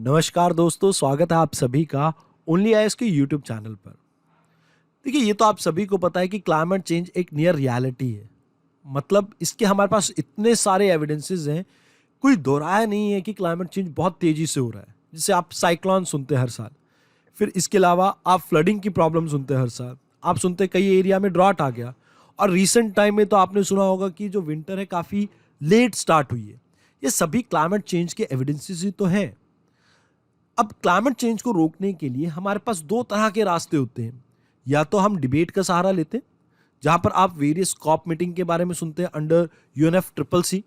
नमस्कार दोस्तों, स्वागत है आप सभी का ओनली आईएएस के यूट्यूब चैनल पर। देखिए, ये तो आप सभी को पता है कि क्लाइमेट चेंज एक नियर रियलिटी है। मतलब इसके हमारे पास इतने सारे एविडेंसेस हैं, कोई दोहराया नहीं है कि क्लाइमेट चेंज बहुत तेजी से हो रहा है। जैसे आप साइक्लोन सुनते हैं हर साल, फिर इसके अलावा आप फ्लडिंग की प्रॉब्लम सुनते हैं हर साल। आप सुनते हैं कई एरिया में ड्रॉट आ गया, और रिसेंट टाइम में तो आपने सुना होगा कि जो विंटर है काफ़ी लेट स्टार्ट हुई है। ये सभी क्लाइमेट चेंज के एविडेंसेस ही तो हैं। अब क्लाइमेट चेंज को रोकने के लिए हमारे पास दो तरह के रास्ते होते हैं। या तो हम डिबेट का सहारा लेते हैं, जहां पर आप वेरियस कॉप मीटिंग के बारे में सुनते हैं अंडर यूएनएफ ट्रिपल सी।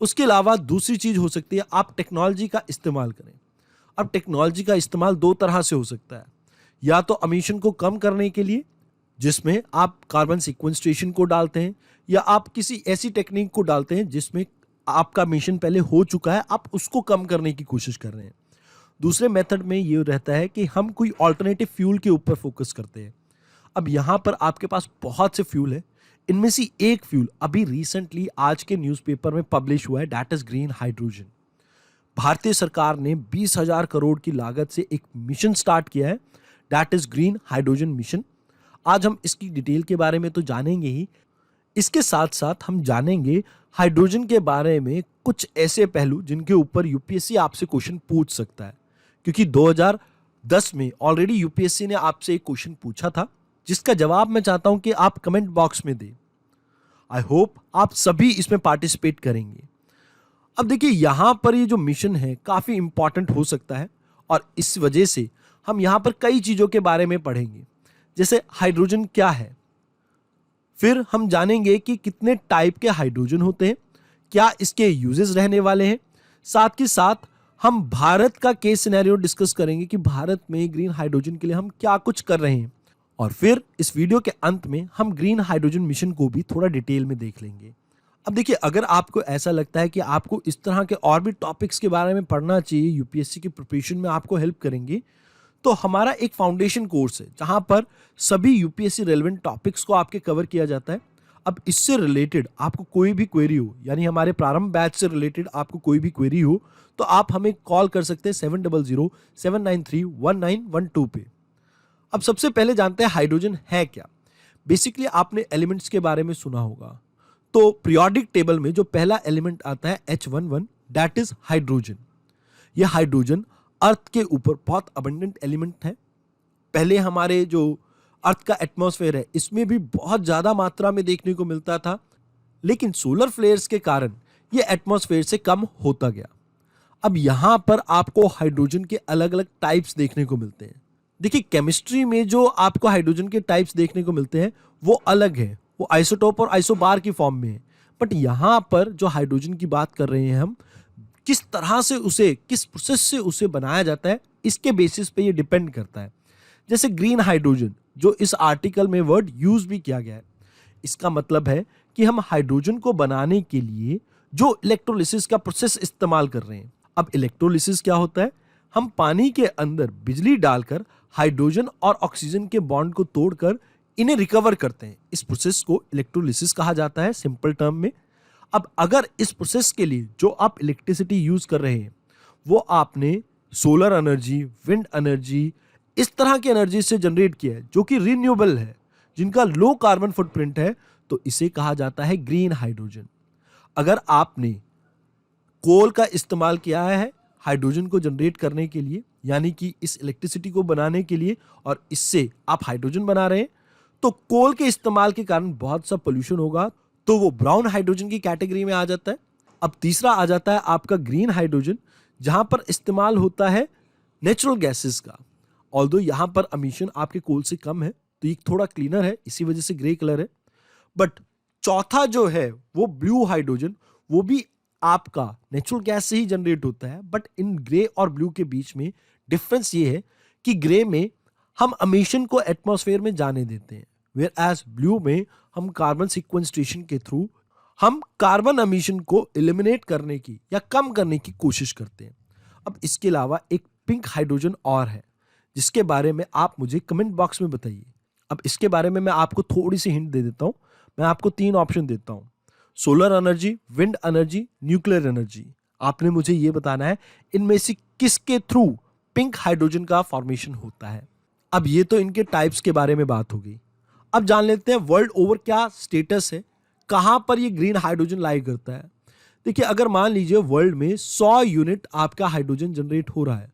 उसके अलावा दूसरी चीज हो सकती है आप टेक्नोलॉजी का इस्तेमाल करें। अब टेक्नोलॉजी का इस्तेमाल दो तरह से हो सकता है। या तो एमिशन को कम करने के लिए, जिसमें आप कार्बन सिक्वेंस्ट्रेशन को डालते हैं, या आप किसी ऐसी टेक्निक को डालते हैं जिसमें आपका मिशन पहले हो चुका है, आप उसको कम करने की कोशिश कर रहे हैं। दूसरे मेथड में ये रहता है कि हम कोई ऑल्टरनेटिव फ्यूल के ऊपर फोकस करते हैं। अब यहाँ पर आपके पास बहुत से फ्यूल है। इनमें से एक फ्यूल अभी रिसेंटली आज के न्यूज़पेपर में पब्लिश हुआ है, दैट इज ग्रीन हाइड्रोजन। भारतीय सरकार ने 20,000 करोड़ की लागत से एक मिशन स्टार्ट किया है, that is green hydrogen mission. आज हम इसकी डिटेल के बारे में तो जानेंगे ही, इसके साथ साथ हम जानेंगे हाइड्रोजन के बारे में कुछ ऐसे पहलू जिनके ऊपर यूपीएससी आपसे क्वेश्चन पूछ सकता है। क्योंकि 2010 में ऑलरेडी यूपीएससी ने आपसे एक क्वेश्चन पूछा था, जिसका जवाब मैं चाहता हूं कि आप कमेंट बॉक्स में दें। आई होप आप सभी इसमें पार्टिसिपेट करेंगे। अब देखिए, यहां पर ये जो मिशन है काफी इंपॉर्टेंट हो सकता है, और इस वजह से हम यहां पर कई चीजों के बारे में पढ़ेंगे। जैसे हाइड्रोजन क्या है, फिर हम जानेंगे कि कितने टाइप के हाइड्रोजन होते हैं, क्या इसके यूजेस रहने वाले हैं। साथ ही साथ हम भारत का केस सिनेरियो डिस्कस करेंगे कि भारत में ग्रीन हाइड्रोजन के लिए हम क्या कुछ कर रहे हैं। और फिर इस वीडियो के अंत में हम ग्रीन हाइड्रोजन मिशन को भी थोड़ा डिटेल में देख लेंगे। अब देखिए, अगर आपको ऐसा लगता है कि आपको इस तरह के और भी टॉपिक्स के बारे में पढ़ना चाहिए, यूपीएससी की प्रिपरेशन में आपको हेल्प करेंगे, तो हमारा एक फाउंडेशन कोर्स है जहां पर सभी यूपीएससी रेलेवेंट टॉपिक्स को आपके कवर किया जाता है। अब इससे रिलेटेड आपको कोई भी क्वेरी हो, यानी हमारे प्रारंभ बैच से रिलेटेड आपको कोई भी क्वेरी हो, तो आप हमें कॉल कर सकते हैं 7007931912 पे। अब सबसे पहले जानते हैं हाइड्रोजन है क्या। बेसिकली आपने एलिमेंट्स के बारे में सुना होगा। तो पीरियोडिक टेबल में जो पहला एलिमेंट आता है H11, दैट इज हाइड्रोजन। यह हाइड्रोजन अर्थ के ऊपर बहुत अबंडेंट एलिमेंट है। पहले हमारे जो अर्थ का एटमॉस्फेयर है, इसमें भी बहुत ज्यादा मात्रा में देखने को मिलता था, लेकिन सोलर फ्लेयर्स के कारण यह एटमॉस्फेयर से कम होता गया। अब यहां पर आपको हाइड्रोजन के अलग अलग टाइप्स देखने को मिलते हैं। देखिए, केमिस्ट्री में जो आपको हाइड्रोजन के टाइप्स देखने को मिलते हैं वो अलग है, वो आइसोटोप और आइसोबार की फॉर्म में है। बट यहां पर जो हाइड्रोजन की बात कर रहे हैं हम, किस तरह से उसे, किस प्रोसेस से उसे बनाया जाता है, इसके बेसिस पे ये डिपेंड करता है। जैसे ग्रीन हाइड्रोजन, जो इस आर्टिकल में वर्ड यूज भी किया गया है, इसका मतलब है कि हम हाइड्रोजन को बनाने के लिए जो इलेक्ट्रोलिसिस का प्रोसेस इस्तेमाल कर रहे हैं। अब इलेक्ट्रोलिसिस क्या होता है, हम पानी के अंदर बिजली डालकर हाइड्रोजन और ऑक्सीजन के बॉन्ड को तोड़कर इन्हें रिकवर करते हैं। इस प्रोसेस को इलेक्ट्रोलिसिस कहा जाता है सिंपल टर्म में। अब अगर इस प्रोसेस के लिए जो आप इलेक्ट्रिसिटी यूज कर रहे हैं वो आपने सोलर एनर्जी, विंड एनर्जी, इस तरह की एनर्जी से जनरेट किया है जो कि रिन्यूएबल है, जिनका लो कार्बन फुटप्रिंट है, तो इसे कहा जाता है ग्रीन हाइड्रोजन। अगर आपने कोल का इस्तेमाल किया है हाइड्रोजन को जनरेट करने के लिए, यानी कि इस इलेक्ट्रिसिटी को बनाने के लिए, और इससे आप हाइड्रोजन बना रहे हैं, तो कोल के इस्तेमाल के कारण बहुत सा पोल्यूशन होगा, तो वो ब्राउन हाइड्रोजन की कैटेगरी में आ जाता है। अब तीसरा आ जाता है आपका ग्रीन हाइड्रोजन, जहां पर इस्तेमाल होता है नेचुरल गैसेस का। ऑल्दो यहां पर एमिशन आपके कोल से कम है, तो ये थोड़ा क्लीनर है, इसी वजह से ग्रे कलर है। बट चौथा जो है वो ब्लू हाइड्रोजन, वो भी आपका नेचुरल गैस से ही जनरेट होता है। बट इन ग्रे और ब्लू के बीच में डिफरेंस ये है कि ग्रे में हम एमिशन को एटमॉस्फेयर में जाने देते हैं, वेयर एज ब्लू में हम कार्बन सिक्वेंस्ट्रेशन के थ्रू हम कार्बन एमिशन को एलिमिनेट करने की या कम करने की कोशिश करते हैं। अब इसके अलावा एक पिंक हाइड्रोजन और है, जिसके बारे में आप मुझे कमेंट बॉक्स में बताइए। अब इसके बारे में मैं आपको थोड़ी सी हिंट दे देता हूं। मैं आपको 3 ऑप्शन देता हूं: solar energy, wind energy, nuclear energy. आपने मुझे ये बताना है इनमें से किसके थ्रू पिंक हाइड्रोजन का फॉर्मेशन होता है। अब ये तो इनके टाइप्स के बारे में बात हो गई। अब जान लेते हैं वर्ल्ड ओवर क्या स्टेटस है, कहां पर ये ग्रीन हाइड्रोजन लाई करता है। देखिए, अगर मान लीजिए वर्ल्ड में 100 यूनिट आपका हाइड्रोजन जनरेट हो रहा है,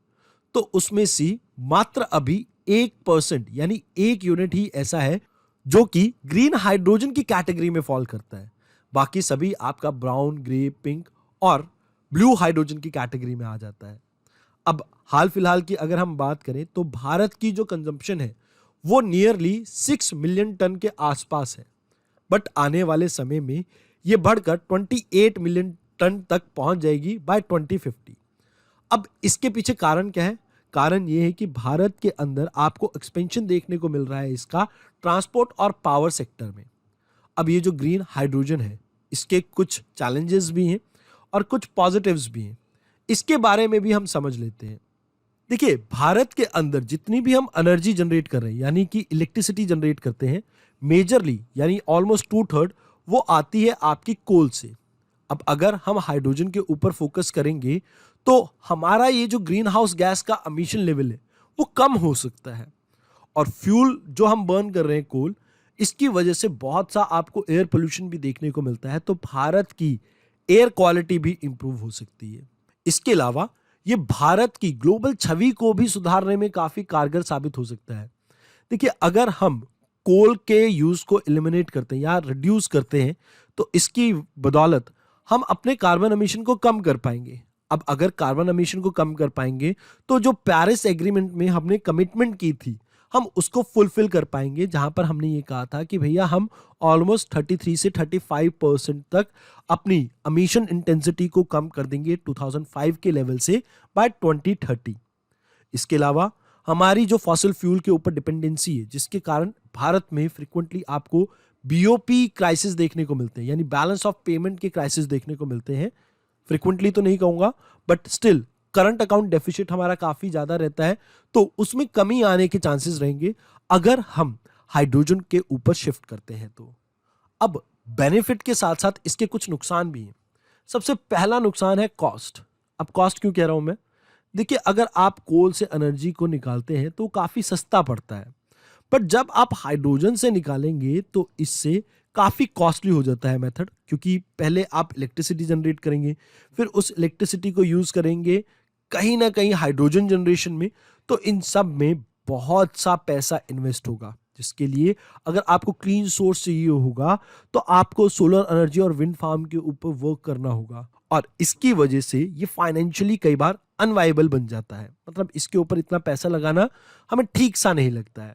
तो उसमें से मात्र अभी 1% यानी 1 यूनिट ही ऐसा है जो कि ग्रीन हाइड्रोजन की कैटेगरी में फॉल करता है। बाकी सभी आपका ब्राउन, ग्रे, पिंक और ब्लू हाइड्रोजन की कैटेगरी में आ जाता है। अब हाल फिलहाल की अगर हम बात करें तो भारत की जो कंजम्पशन है वो नियरली 6 मिलियन टन के आसपास है, बट आने वाले समय में ये बढ़कर 28 मिलियन टन तक पहुंच जाएगी बाय 2050। अब इसके पीछे कारण क्या है? कारण ये है कि भारत के अंदर आपको एक्सपेंशन देखने को मिल रहा है इसका ट्रांसपोर्ट और पावर सेक्टर में। अब ये जो ग्रीन हाइड्रोजन है इसके कुछ चैलेंजेस भी हैं और कुछ पॉजिटिव्स भी हैं, इसके बारे में भी हम समझ लेते हैं। देखिए, भारत के अंदर जितनी भी हम एनर्जी जनरेट कर रहे हैं यानी कि इलेक्ट्रिसिटी जनरेट करते हैं, मेजरली यानी ऑलमोस्ट 2/3 वो आती है आपकी कोल से। अब अगर हम हाइड्रोजन के ऊपर फोकस करेंगे तो हमारा ये जो ग्रीन हाउस गैस का एमिशन लेवल है वो कम हो सकता है। और फ्यूल जो हम बर्न कर रहे हैं कोल, इसकी वजह से बहुत सा आपको एयर पोल्यूशन भी देखने को मिलता है, तो भारत की एयर क्वालिटी भी इंप्रूव हो सकती है। इसके अलावा ये भारत की ग्लोबल छवि को भी सुधारने में काफी कारगर साबित हो सकता है। देखिए, अगर हम कोल के यूज को एलिमिनेट करते हैं या रिड्यूस करते हैं तो इसकी बदौलत हम अपने कार्बन एमिशन को कम कर पाएंगे। अब अगर कार्बन एमिशन को कम कर पाएंगे तो जो पेरिस एग्रीमेंट में हमने कमिटमेंट की थी हम उसको फुलफिल कर पाएंगे, जहां पर हमने ये कहा था कि भैया हम ऑलमोस्ट 33 से 35% तक अपनी एमिशन इंटेंसिटी को कम कर देंगे 2005 के लेवल से बाय 2030। इसके अलावा हमारी जो फॉसिल फ्यूल के ऊपर डिपेंडेंसी है, जिसके कारण भारत में फ्रिक्वेंटली आपको बीओपी क्राइसिस देखने को मिलते हैं, यानी बैलेंस ऑफ पेमेंट के क्राइसिस देखने को मिलते हैं। फ्रिक्वेंटली तो नहीं कहूंगा, but still current account deficit हमारा काफी ज्यादा रहता है, तो उसमें कमी आने के चांसेस रहेंगे अगर हम हाइड्रोजन के ऊपर शिफ्ट करते हैं तो। अब बेनिफिट के साथ साथ इसके कुछ नुकसान भी हैं। सबसे पहला नुकसान है कॉस्ट। अब कॉस्ट क्यों कह रहा हूं मैं? देखिए, अगर आप कोल से एनर्जी को निकालते हैं तो काफी सस्ता पड़ता है, बट जब आप हाइड्रोजन से निकालेंगे तो इससे काफी कॉस्टली हो जाता है मेथड, क्योंकि पहले आप इलेक्ट्रिसिटी जनरेट करेंगे, फिर उस इलेक्ट्रिसिटी को यूज करेंगे कहीं ना कहीं हाइड्रोजन जनरेशन में, तो इन सब में बहुत सा पैसा इन्वेस्ट होगा, जिसके लिए अगर आपको क्लीन सोर्स चाहिए होगा तो आपको सोलर एनर्जी और विंड फार्म के ऊपर वर्क करना होगा, और इसकी वजह से ये फाइनेंशियली कई बार अनवाइबल बन जाता है। मतलब इसके ऊपर इतना पैसा लगाना हमें ठीक सा नहीं लगता है।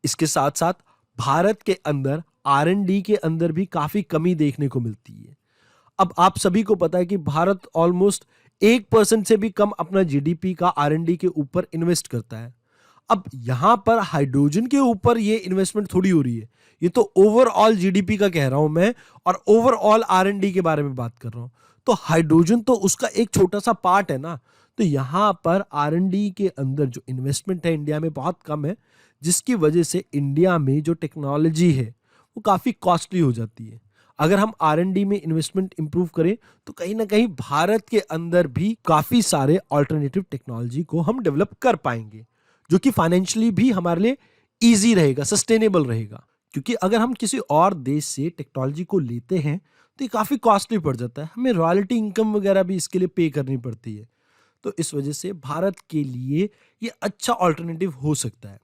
इसके साथ साथ भारत के अंदर R&D के अंदर भी काफी कमी देखने को मिलती है। अब आप सभी को पता है कि भारत ऑलमोस्ट 1% से भी कम अपना जीडीपी का R&D के ऊपर इन्वेस्ट करता है। अब यहां पर हाइड्रोजन के ऊपर ये इन्वेस्टमेंट थोड़ी हो रही है, ये तो ओवरऑल जीडीपी का कह रहा हूं मैं, और ओवरऑल R&D के बारे में बात कर रहा हूं। तो हाइड्रोजन तो उसका एक छोटा सा पार्ट है ना। तो यहां पर R&D के अंदर जो इन्वेस्टमेंट है इंडिया में बहुत कम है, जिसकी वजह से इंडिया में जो टेक्नोलॉजी है वो काफी कॉस्टली हो जाती है। अगर हम R&D में इन्वेस्टमेंट इंप्रूव करें तो कहीं ना कहीं भारत के अंदर भी काफी सारे ऑल्टरनेटिव टेक्नोलॉजी को हम डेवलप कर पाएंगे, जो कि फाइनेंशियली भी हमारे लिए इजी रहेगा, सस्टेनेबल रहेगा। क्योंकि अगर हम किसी और देश से टेक्नोलॉजी को लेते हैं तो ये काफी कॉस्टली पड़ जाता है, हमें रॉयल्टी इनकम वगैरह भी इसके लिए पे करनी पड़ती है। तो इस वजह से भारत के लिए ये अच्छा ऑल्टरनेटिव हो सकता है।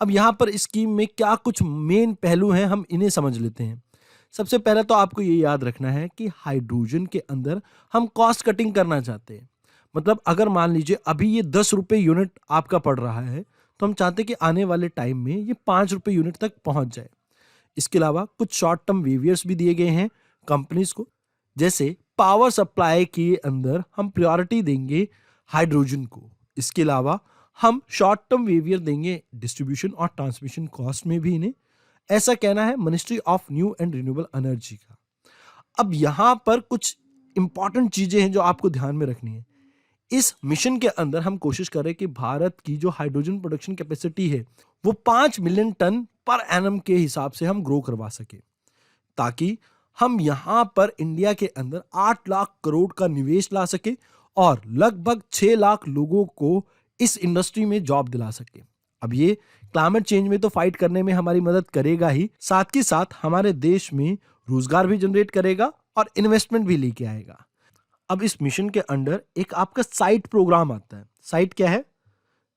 अब यहाँ पर इस स्कीम में क्या कुछ मेन पहलू हैं, हम इन्हें समझ लेते हैं। सबसे पहले तो आपको ये याद रखना है कि हाइड्रोजन के अंदर हम कॉस्ट कटिंग करना चाहते हैं। मतलब अगर मान लीजिए अभी ये 10 रुपये यूनिट आपका पड़ रहा है, तो हम चाहते हैं कि आने वाले टाइम में ये 5 रुपये यूनिट तक पहुंच जाए। इसके अलावा कुछ शॉर्ट टर्म वेवियर्स भी दिए गए हैं कंपनीज को, जैसे पावर सप्लाई के अंदर हम प्रायोरिटी देंगे हाइड्रोजन को। इसके अलावा हम शॉर्ट टर्म वेवियर देंगे डिस्ट्रीब्यूशन और ट्रांसमिशन कॉस्ट में भी इन्हें, ऐसा कहना है ministry of new and renewable energy का। अब यहां पर कुछ इंपॉर्टेंट चीजें हैं जो आपको ध्यान में रखनी है। इस मिशन के अंदर हम कोशिश करें कि भारत की जो हाइड्रोजन प्रोडक्शन कैपेसिटी है वो 5 मिलियन टन पर एनम के हिसाब से हम ग्रो करवा सके, ताकि हम यहाँ पर इंडिया के अंदर 8 लाख करोड़ का निवेश ला सके और लगभग 6 लाख लोगों को इस इंडस्ट्री में जॉब दिला सके। अब ये क्लाइमेट चेंज में तो फाइट करने में हमारी मदद करेगा ही, साथ ही साथ हमारे देश में रोजगार भी जनरेट करेगा और इन्वेस्टमेंट भी लेके आएगा। अब इस मिशन के अंडर एक आपका साइट प्रोग्राम आता है। साइट क्या है?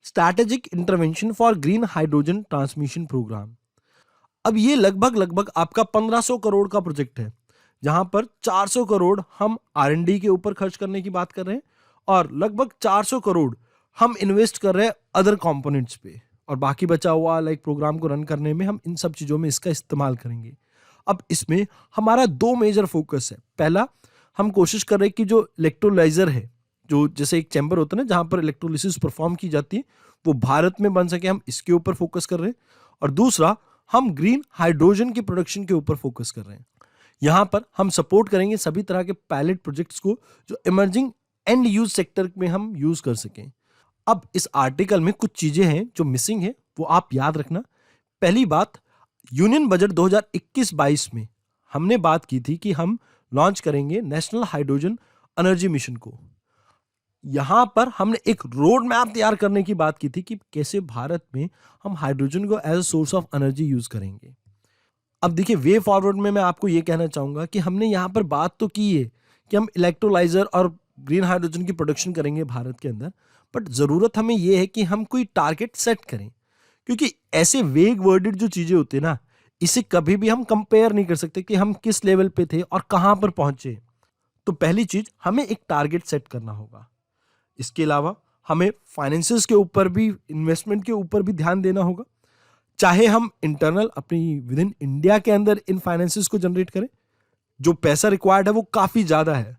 Strategic intervention for green hydrogen transmission program. अब ये लगभग आपका 1500 करोड़ का प्रोजेक्ट है, जहां पर 400 करोड़ हम R&D के ऊपर खर्च करने की बात कर रहे हैं और लगभग 400 करोड़ हम इन्वेस्ट कर रहे हैं अदर कंपोनेंट्स पे, और बाकी बचा हुआ प्रोग्राम को रन करने में हम इन सब चीज़ों में इसका इस्तेमाल करेंगे। अब इसमें हमारा 2 मेजर फोकस है। पहला, हम कोशिश कर रहे हैं कि जो इलेक्ट्रोलाइजर है, जो जैसे एक चैम्बर होता है ना जहाँ पर इलेक्ट्रोलिसिस परफॉर्म की जाती है, वो भारत में बन सके, हम इसके ऊपर फोकस कर रहे हैं। और दूसरा, हम ग्रीन हाइड्रोजन की प्रोडक्शन के ऊपर फोकस कर रहे हैं। यहाँ पर हम सपोर्ट करेंगे सभी तरह के पायलट प्रोजेक्ट्स को जो इमर्जिंग एंड यूज सेक्टर में हम यूज कर सकें। अब इस आर्टिकल में कुछ चीजें हैं जो मिसिंग है, वो आप याद रखना। पहली बात, यूनियन बजट 2021-22 में हमने बात की थी कि हम लॉन्च करेंगे नेशनल हाइड्रोजन एनर्जी मिशन को। यहां पर हमने एक रोड मैप तैयार करने की बात की थी कि कैसे भारत में हम हाइड्रोजन को as a source of energy use करेंगे। अब देखिए, वे फॉरवर्ड में मैं आपको ये कहना चाहूंगा कि हमने यहाँ पर बात तो की है कि हम इलेक्ट्रोलाइजर और ग्रीन हाइड्रोजन की प्रोडक्शन करेंगे भारत के अंदर, बट जरूरत हमें यह है कि हम कोई टारगेट सेट करें, क्योंकि ऐसे वेग वर्डेड जो चीजें होती है ना, इसे कभी भी हम कंपेयर नहीं कर सकते कि हम किस लेवल पे थे और कहां पर पहुंचे। तो पहली चीज, हमें एक टारगेट सेट करना होगा। इसके अलावा हमें फाइनेंसेस के ऊपर भी, इन्वेस्टमेंट के ऊपर भी ध्यान देना होगा। चाहे हम इंटरनल अपनी विद इन इंडिया के अंदर इन फाइनेंसेस को जनरेट करें, जो पैसा रिक्वायर्ड है वो काफी ज्यादा है,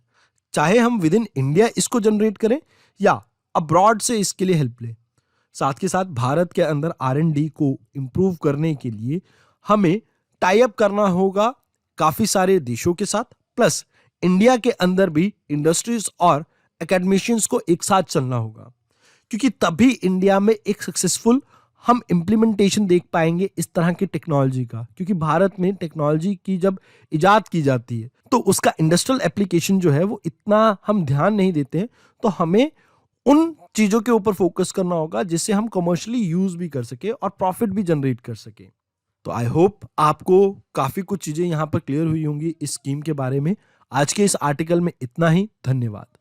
चाहे हम विद इन इंडिया इसको जनरेट करें या अब्रॉड से इसके लिए हेल्प लें। साथ के साथ भारत के अंदर R&D को इम्प्रूव करने के लिए हमें टाई अप करना होगा काफी सारे देशों के साथ, प्लस इंडिया के अंदर भी इंडस्ट्रीज और एकेडमिशियंस को एक साथ चलना होगा, क्योंकि तभी इंडिया में एक सक्सेसफुल हम इम्प्लीमेंटेशन देख पाएंगे इस तरह की टेक्नोलॉजी का। क्योंकि भारत में टेक्नोलॉजी की जब इजाद की जाती है तो उसका इंडस्ट्रियल एप्लीकेशन जो है वो इतना हम ध्यान नहीं देते हैं, तो हमें उन चीजों के ऊपर फोकस करना होगा जिससे हम कमर्शियली यूज भी कर सके और प्रॉफिट भी जनरेट कर सके। तो आई होप आपको काफी कुछ चीजें यहाँ पर क्लियर हुई होंगी इस स्कीम के बारे में। आज के इस आर्टिकल में इतना ही। धन्यवाद।